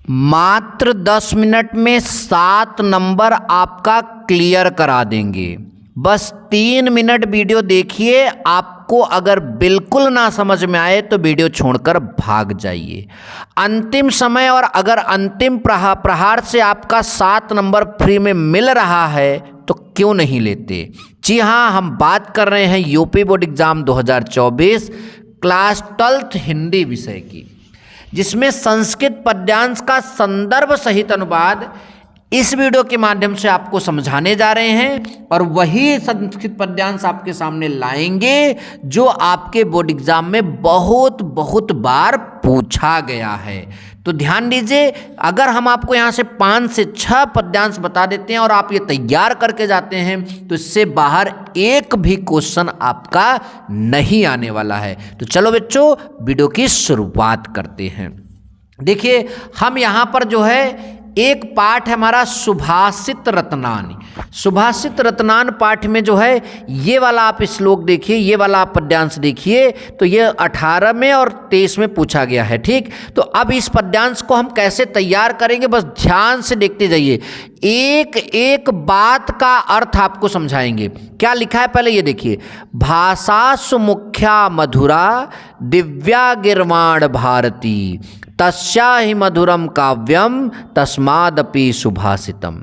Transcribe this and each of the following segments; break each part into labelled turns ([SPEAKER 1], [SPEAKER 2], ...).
[SPEAKER 1] मात्र 10 मिनट में 7 नंबर आपका क्लियर करा देंगे। बस 3 मिनट वीडियो देखिए। आपको अगर बिल्कुल ना समझ में आए तो वीडियो छोड़कर भाग जाइए। अंतिम समय और अगर अंतिम प्रहार से आपका 7 नंबर फ्री में मिल रहा है तो क्यों नहीं लेते। जी हाँ, हम बात कर रहे हैं UP board exam 2024 class 12th Hindi विषय की, जिसमें संस्कृत पद्यांश का संदर्भ सहित अनुवाद इस वीडियो के माध्यम से आपको समझाने जा रहे हैं और वही संस्कृत पद्यांश आपके सामने लाएंगे जो आपके बोर्ड एग्जाम में बहुत बार पूछा गया है। तो ध्यान दीजिए, अगर हम आपको यहाँ से 5 से 6 पद्यांश बता देते हैं और आप ये तैयार करके जाते हैं तो इससे बाहर एक भी क्वेश्चन आपका नहीं आने वाला है। तो चलो बच्चों, वीडियो की शुरुआत करते हैं। देखिए, हम यहाँ पर जो है एक पाठ है हमारा सुभाषित रत्नान। सुभाषित रत्नान पाठ में जो है ये वाला आप श्लोक देखिए, ये वाला आप पद्यांश देखिए। तो ये 18 में और 23 में पूछा गया है। ठीक, तो अब इस पद्यांश को हम कैसे तैयार करेंगे, बस ध्यान से देखते जाइए। एक एक बात का अर्थ आपको समझाएंगे। क्या लिखा है पहले ये देखिए। भाषा सुमुख्या मधुरा दिव्या गिर्वाण भारती तस्या ही मधुरम काव्यम तस्मादपि सुभाषितम।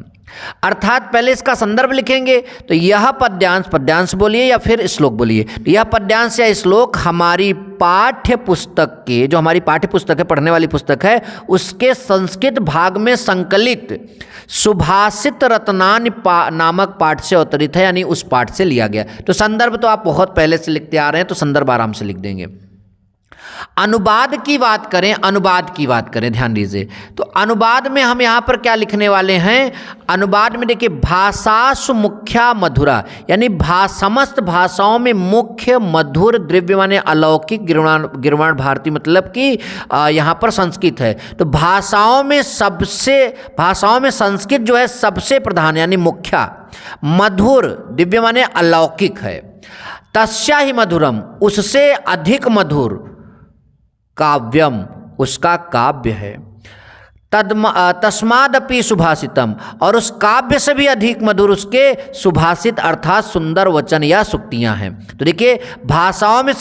[SPEAKER 1] अर्थात पहले इसका संदर्भ लिखेंगे। तो यह पद्यांश बोलिए या फिर श्लोक बोलिए। तो यह पद्यांश या श्लोक हमारी पाठ्य पुस्तक के, जो हमारी पाठ्य पुस्तक है, पढ़ने वाली पुस्तक है, उसके संस्कृत भाग में संकलित सुभाषित रत्नान नामक पाठ से अवतरित है, यानी उस पाठ से लिया गया। तो संदर्भ तो आप बहुत पहले से लिखते आ रहे हैं, तो संदर्भ आराम से लिख देंगे। अनुवाद की बात करें, ध्यान दीजिए। तो अनुवाद में हम यहाँ पर क्या लिखने वाले हैं। अनुवाद में देखिए, भाषा सुमुख्या मधुरा, यानी समस्त भाषाओं में मुख्य मधुर द्रव्य माने अलौकिक गिर्वाण भारती, मतलब कि यहाँ पर संस्कृत है। तो भाषाओं में संस्कृत जो है सबसे प्रधान यानी मुख्या, मधुर दिव्य माने अलौकिक है। तस्या ही मधुरम, उससे अधिक मधुर, काव्यम, उसका काव्य है। तस्मादपि सुभाषितम, और उस काव्य से भी अधिक मधुर उसके सुभाषित अर्थात सुंदर वचन या सूक्तियां हैं। तो देखिए, भाषाओं में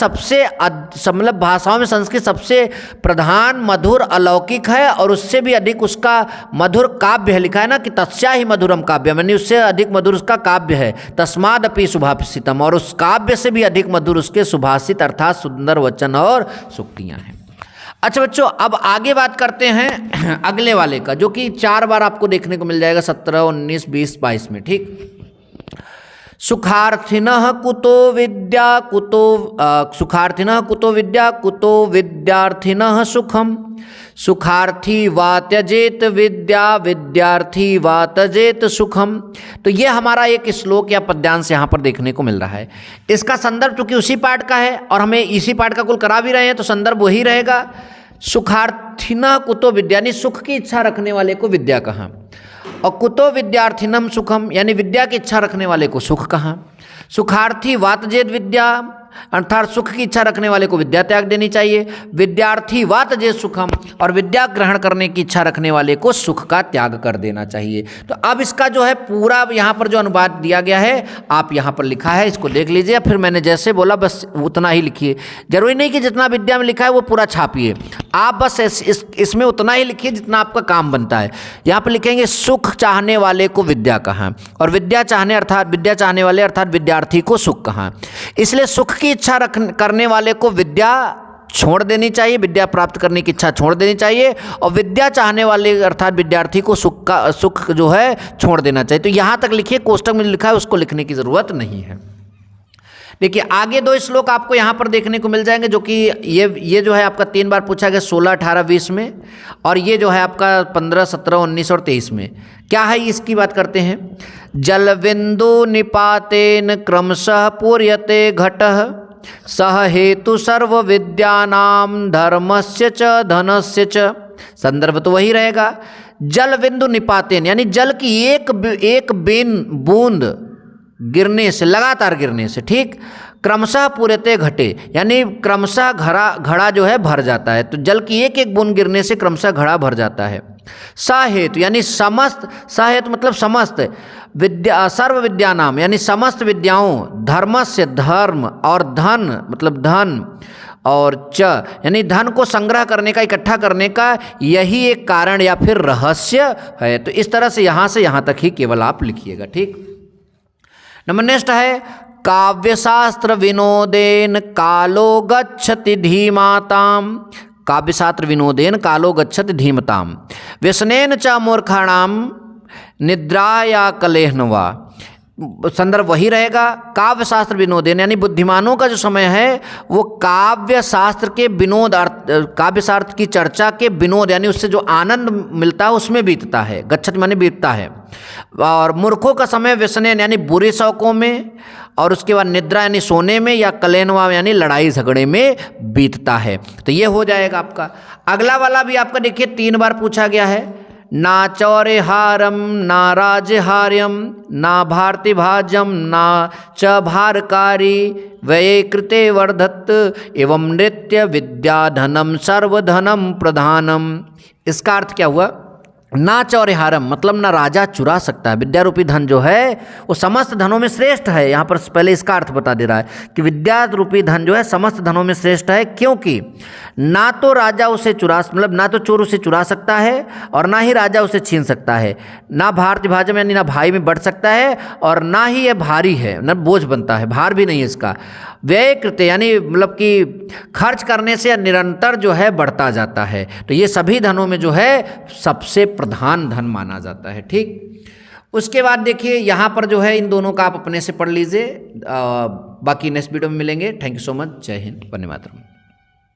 [SPEAKER 1] संस्कृत सबसे प्रधान मधुर अलौकिक है और उससे भी अधिक उसका मधुर काव्य है। लिखा है ना कि तस्या ही मधुरम काव्यम, यानी उससे अधिक मधुर उसका काव्य है। तस्मादपि सुभाषितम, और उस काव्य से भी अधिक मधुर उसके सुभाषित अर्थात सुंदर वचन और सूक्तियां हैं। अच्छा बच्चों, अब आगे बात करते हैं अगले वाले का, जो कि 4 बार आपको देखने को मिल जाएगा 17, 19, 20, 22 में। ठीक, सुखार्थिनः कुतो विद्या कुतो विद्यार्थिनः सुखम, सुखार्थी वा त्यजेत विद्या विद्यार्थी वा त्यजेत सुखम। तो ये हमारा एक श्लोक या पद्यांश यहाँ पर देखने को मिल रहा है। इसका संदर्भ चूंकि उसी पाठ का है और हमें इसी पाठ का कुल करा भी रहे हैं, तो संदर्भ वही रहेगा। सुखार्थिनः कुतो विद्या, यानी सुख की इच्छा रखने वाले को विद्या कहाँ, और कुतो विद्यार्थिनम सुखम, यानी विद्या की इच्छा रखने वाले को सुख कहाँ। सुखार्थी वा त्यजेत विद्या, अर्थात सुख की इच्छा रखने वाले को विद्या त्याग देनी चाहिए। विद्यार्थी वा त्यजेत सुखम, और विद्या ग्रहण करने की इच्छा रखने वाले को सुख का त्याग कर देना चाहिए। तो अब इसका जो है पूरा यहाँ पर जो अनुवाद दिया गया है, आप यहाँ पर लिखा है, इसको देख लीजिए। फिर मैंने जैसे बोला बस उतना ही लिखिए। जरूरी नहीं कि जितना विद्या में लिखा है वो पूरा छापिए, आप बस इसमें उतना ही लिखिए जितना आपका काम बनता है। यहाँ पर लिखेंगे सुख चाहने वाले को विद्या कहाँ, और विद्या चाहने वाले अर्थात विद्यार्थी को सुख कहाँ। इसलिए सुख की इच्छा करने वाले को विद्या छोड़ देनी चाहिए, विद्या प्राप्त करने की इच्छा छोड़ देनी चाहिए, और विद्या चाहने वाले अर्थात विद्यार्थी को सुख जो है छोड़ देना चाहिए। तो यहाँ तक लिखिए, कोष्टक में लिखा है उसको लिखने की जरूरत नहीं है। देखिए, आगे 2 श्लोक आपको यहाँ पर देखने को मिल जाएंगे, जो कि ये जो है आपका 3 बार पूछा गया 16, 18, 20 में, और ये जो है आपका 15, 17, 19 और 23 में। क्या है इसकी बात करते हैं। जलबिंदु निपातेन क्रमशः पूर्यते घटः, सह हेतु सर्व विद्यानाम धर्मस्य च धनस्य च। संदर्भ तो वही रहेगा। जल बिंदु निपातेन, यानी जल की एक बूंद गिरने से, लगातार गिरने से, ठीक, क्रमशः पूर्यते घटे, यानी क्रमशः घड़ा जो है भर जाता है। तो जल की एक एक बूंद गिरने से क्रमशः घड़ा भर जाता है। सहेतु यानी समस्त, सहेतु मतलब समस्त, विद्या सर्व विद्या नाम यानी समस्त विद्याओं, धर्मस्य धर्म और धन मतलब धन और च यानी धन को संग्रह करने का, इकट्ठा करने का यही एक कारण या फिर रहस्य है। तो इस तरह से यहाँ तक ही केवल आप लिखिएगा। ठीक। नंबर नेक्स्ट है काव्यशास्त्र विनोदेन कालो गच्छति धीमाताम। काव्यशास्त्र विनोदेन कालो गच्छति धीमताम व्यसनेन च मूर्खाणाम निद्राया कलेहनवा। संदर्भ वही रहेगा, काव्य शास्त्र विनोदेन यानी बुद्धिमानों का जो समय है वो काव्य शास्त्र के विनोद, काव्य शास्त्र की चर्चा के विनोद यानी उससे जो आनंद मिलता है उसमें बीतता है। गच्छत माने बीतता है। और मूर्खों का समय व्यसनेन यानी बुरे शौकों में, और उसके बाद निद्रा यानी सोने में, या कलेनवा यानी लड़ाई झगड़े में बीतता है। तो ये हो जाएगा आपका। अगला वाला भी आपका देखिए 3 बार पूछा गया है। ना चौरेहारम ना राजहार्यम ना भारती भाजम ना च भारकारी व्यये कृते वर्धत एवं नृत्य विद्याधनम सर्वधनम प्रधानम। इसका अर्थ क्या हुआ? ना चौरेहारम मतलब ना राजा चुरा सकता है। विद्या रूपी धन जो है वो समस्त धनों में श्रेष्ठ है। यहाँ पर पहले इसका अर्थ बता दे रहा है कि विद्या रूपी धन जो है समस्त धनों में श्रेष्ठ है, क्योंकि ना तो राजा उसे चुरा मतलब ना तो चोर उसे चुरा सकता है और ना ही राजा उसे छीन सकता है। ना भारती भाजम यानी ना भाई में बढ़ सकता है और ना ही ये भारी है, ना बोझ बनता है, भार भी नहीं है इसका। व्यय कृत्य यानी मतलब कि खर्च करने से निरंतर जो है बढ़ता जाता है। तो ये सभी धनों में जो है सबसे प्रधान धन माना जाता है। ठीक। उसके बाद देखिए यहाँ पर जो है इन दोनों का आप अपने से पढ़ लीजिए। बाकी नेक्स्ट वीडियो में मिलेंगे। Thank you so much. जय हिंद, वंदे मातरम।